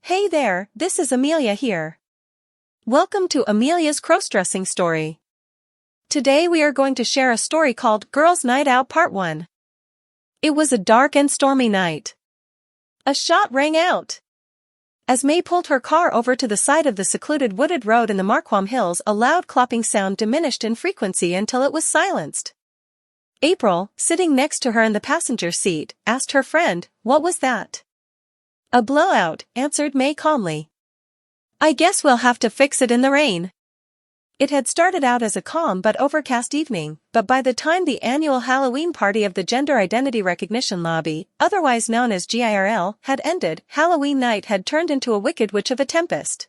Hey there, this is Amelia here. Welcome to Amelia's crossdressing story. Today we are going to share a story called Girls' Night Out Part 1. It was a dark and stormy night. A shot rang out. As May pulled her car over to the side of the secluded wooded road in the Marquam Hills, a loud clopping sound diminished in frequency until it was silenced. April, sitting next to her in the passenger seat, asked her friend, "What was that?" "A blowout," answered May calmly. "I guess we'll have to fix it in the rain." It had started out as a calm but overcast evening, but by the time the annual Halloween party of the Gender Identity Recognition Lobby, otherwise known as GIRL, had ended, Halloween night had turned into a wicked witch of a tempest.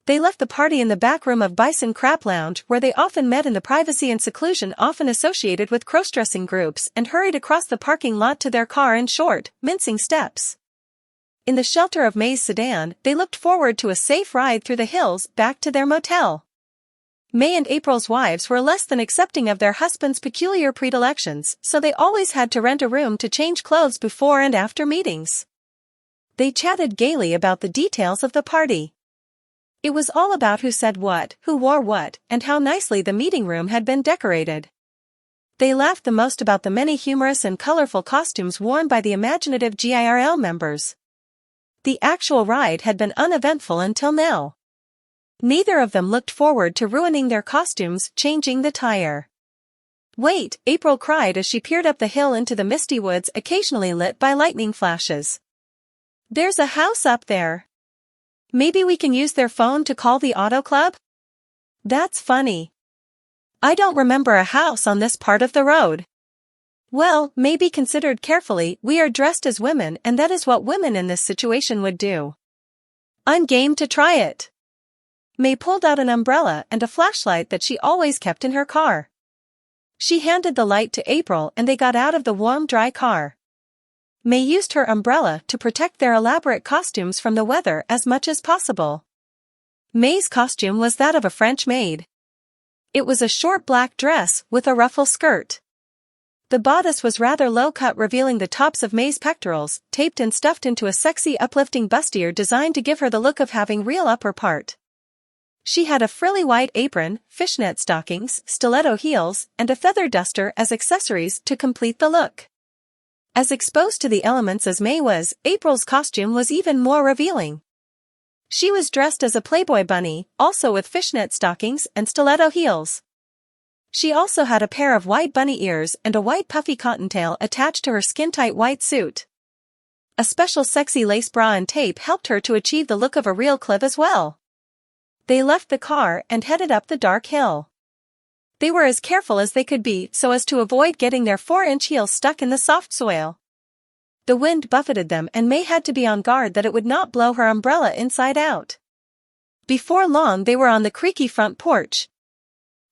They left the party in the back room of Bison Crap Lounge, where they often met in the privacy and seclusion often associated with crossdressing groups, and hurried across the parking lot to their car in short, mincing steps. In the shelter of May's sedan, they looked forward to a safe ride through the hills back to their motel. May and April's wives were less than accepting of their husbands' peculiar predilections, so they always had to rent a room to change clothes before and after meetings. They chatted gaily about the details of the party. It was all about who said what, who wore what, and how nicely the meeting room had been decorated. They laughed the most about the many humorous and colorful costumes worn by the imaginative GIRL members. The actual ride had been uneventful until now. Neither of them looked forward to ruining their costumes changing the tire. "Wait," April cried as she peered up the hill into the misty woods occasionally lit by lightning flashes. "There's a house up there. Maybe we can use their phone to call the auto club?" "That's funny. I don't remember a house on this part of the road." "Well, maybe considered carefully, we are dressed as women and that is what women in this situation would do." "I'm game to try it." May pulled out an umbrella and a flashlight that she always kept in her car. She handed the light to April and they got out of the warm, dry car. May used her umbrella to protect their elaborate costumes from the weather as much as possible. May's costume was that of a French maid. It was a short black dress with a ruffle skirt. The bodice was rather low-cut, revealing the tops of May's pectorals, taped and stuffed into a sexy uplifting bustier designed to give her the look of having real upper part. She had a frilly white apron, fishnet stockings, stiletto heels, and a feather duster as accessories to complete the look. As exposed to the elements as May was, April's costume was even more revealing. She was dressed as a Playboy bunny, also with fishnet stockings and stiletto heels. She also had a pair of white bunny ears and a white puffy cottontail attached to her skin-tight white suit. A special sexy lace bra and tape helped her to achieve the look of a real Cliv as well. They left the car and headed up the dark hill. They were as careful as they could be so as to avoid getting their 4-inch heels stuck in the soft soil. The wind buffeted them and May had to be on guard that it would not blow her umbrella inside out. Before long they were on the creaky front porch.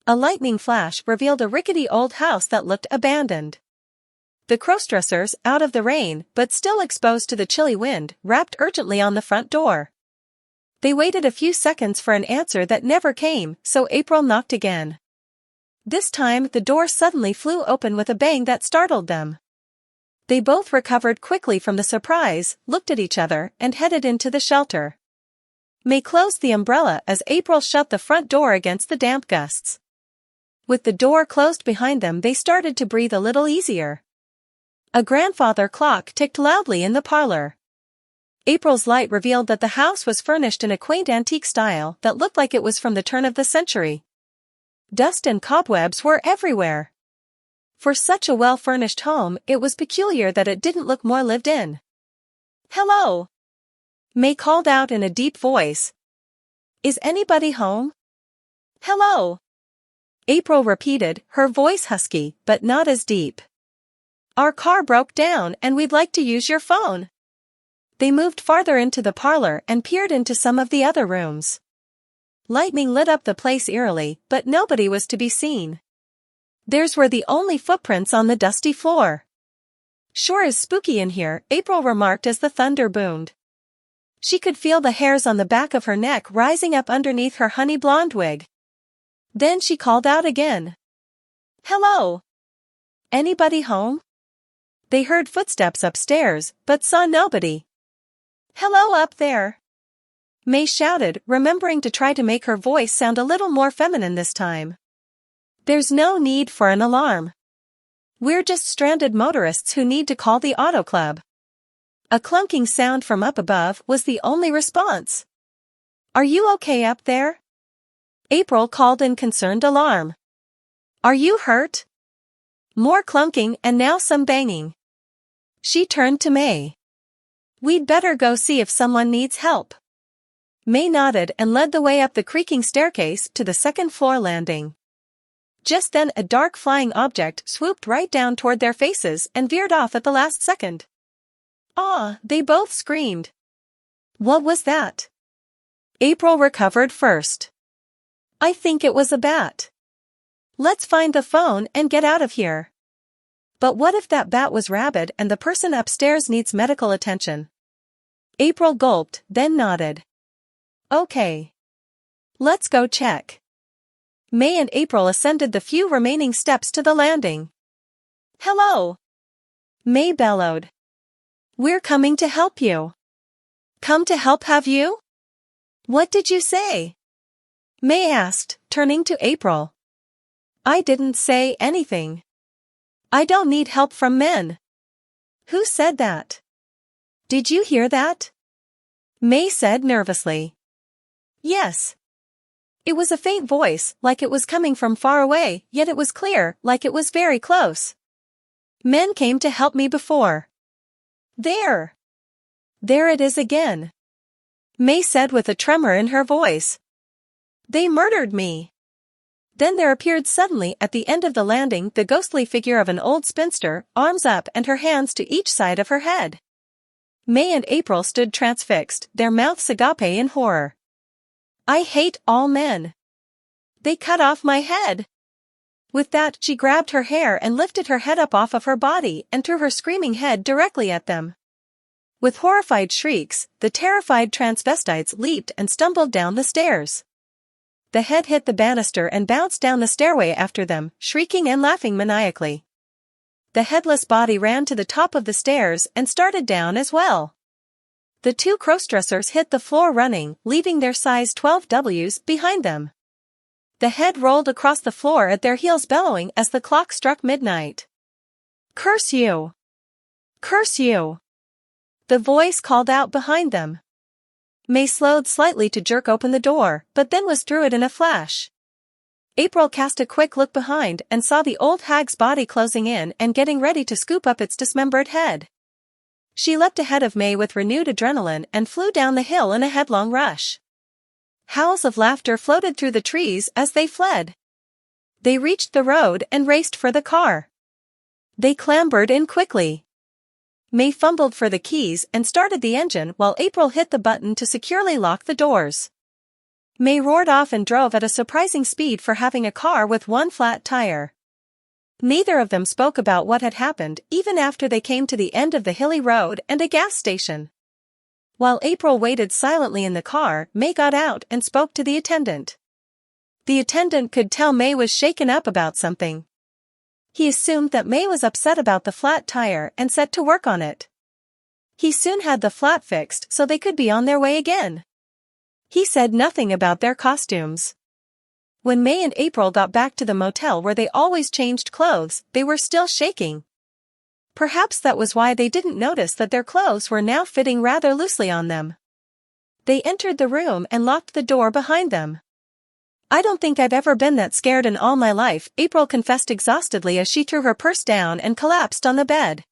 A lightning flash revealed a rickety old house that looked abandoned. The crossdressers, out of the rain but still exposed to the chilly wind, rapped urgently on the front door. They waited a few seconds for an answer that never came, so April knocked again. This time the door suddenly flew open with a bang that startled them. They both recovered quickly from the surprise, looked at each other, and headed into the shelter. May closed the umbrella as April shut the front door against the damp gusts. With the door closed behind them, they started to breathe a little easier. A grandfather clock ticked loudly in the parlor. April's light revealed that the house was furnished in a quaint antique style that looked like it was from the turn of the century. Dust and cobwebs were everywhere. For such a well-furnished home, it was peculiar that it didn't look more lived in. "Hello!" May called out in a deep voice. "Is anybody home?" "Hello!" April repeated, her voice husky, but not as deep. "Our car broke down and we'd like to use your phone." They moved farther into the parlor and peered into some of the other rooms. Lightning lit up the place eerily, but nobody was to be seen. Theirs were the only footprints on the dusty floor. "Sure is spooky in here," April remarked as the thunder boomed. She could feel the hairs on the back of her neck rising up underneath her honey blonde wig. Then she called out again. "Hello! Anybody home?" They heard footsteps upstairs, but saw nobody. "Hello up there!" May shouted, remembering to try to make her voice sound a little more feminine this time. There's no need for an alarm. We're just stranded motorists who need to call the auto club. A clunking sound from up above was the only response. Are you okay up there? April called in concerned alarm. Are you hurt? More clunking and now some banging. She turned to May. We'd better go see if someone needs help. May nodded and led the way up the creaking staircase to the second-floor landing. Just then a dark flying object swooped right down toward their faces and veered off at the last second. "Ah!" they both screamed. What was that? April recovered first. I think it was a bat. Let's find the phone and get out of here. But what if that bat was rabid and the person upstairs needs medical attention? April gulped, then nodded. Okay. Let's go check. May and April ascended the few remaining steps to the landing. Hello! May bellowed. We're coming to help you. Come to help, have you? What did you say? May asked, turning to April. I didn't say anything. I don't need help from men. Who said that? Did you hear that? May said nervously. Yes. It was a faint voice, like it was coming from far away, yet it was clear, like it was very close. Men came to help me before. There. There it is again. May said with a tremor in her voice. They murdered me. Then there appeared suddenly at the end of the landing the ghostly figure of an old spinster, arms up and her hands to each side of her head. May and April stood transfixed, their mouths agape in horror. I hate all men. They cut off my head. With that, she grabbed her hair and lifted her head up off of her body and threw her screaming head directly at them. With horrified shrieks, the terrified transvestites leaped and stumbled down the stairs. The head hit the banister and bounced down the stairway after them, shrieking and laughing maniacally. The headless body ran to the top of the stairs and started down as well. The two crossdressers hit the floor running, leaving their size 12 Ws behind them. The head rolled across the floor at their heels, bellowing as the clock struck midnight. Curse you! Curse you! The voice called out behind them. May slowed slightly to jerk open the door, but then was through it in a flash. April cast a quick look behind and saw the old hag's body closing in and getting ready to scoop up its dismembered head. She leapt ahead of May with renewed adrenaline and flew down the hill in a headlong rush. Howls of laughter floated through the trees as they fled. They reached the road and raced for the car. They clambered in quickly. May fumbled for the keys and started the engine while April hit the button to securely lock the doors. May roared off and drove at a surprising speed for having a car with one flat tire. Neither of them spoke about what had happened even after they came to the end of the hilly road and a gas station. While April waited silently in the car, May got out and spoke to the attendant. The attendant could tell May was shaken up about something. He assumed that May was upset about the flat tire and set to work on it. He soon had the flat fixed so they could be on their way again. He said nothing about their costumes. When May and April got back to the motel where they always changed clothes, they were still shaking. Perhaps that was why they didn't notice that their clothes were now fitting rather loosely on them. They entered the room and locked the door behind them. I don't think I've ever been that scared in all my life, April confessed exhaustedly as she threw her purse down and collapsed on the bed.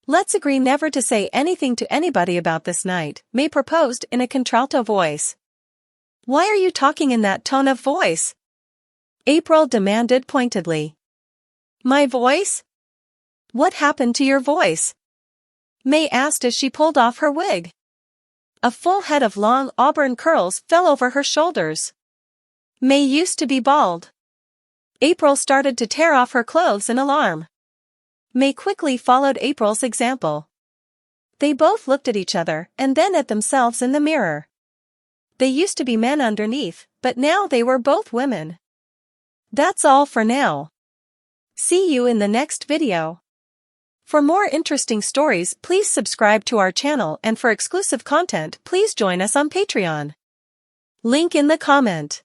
Let's agree never to say anything to anybody about this night, May proposed in a contralto voice. Why are you talking in that tone of voice? April demanded pointedly. My voice? What happened to your voice? May asked as she pulled off her wig. A full head of long auburn curls fell over her shoulders. May used to be bald. April started to tear off her clothes in alarm. May quickly followed April's example. They both looked at each other and then at themselves in the mirror. They used to be men underneath, but now they were both women. That's all for now. See you in the next video. For more interesting stories, please subscribe to our channel, and for exclusive content, please join us on Patreon. Link in the comment.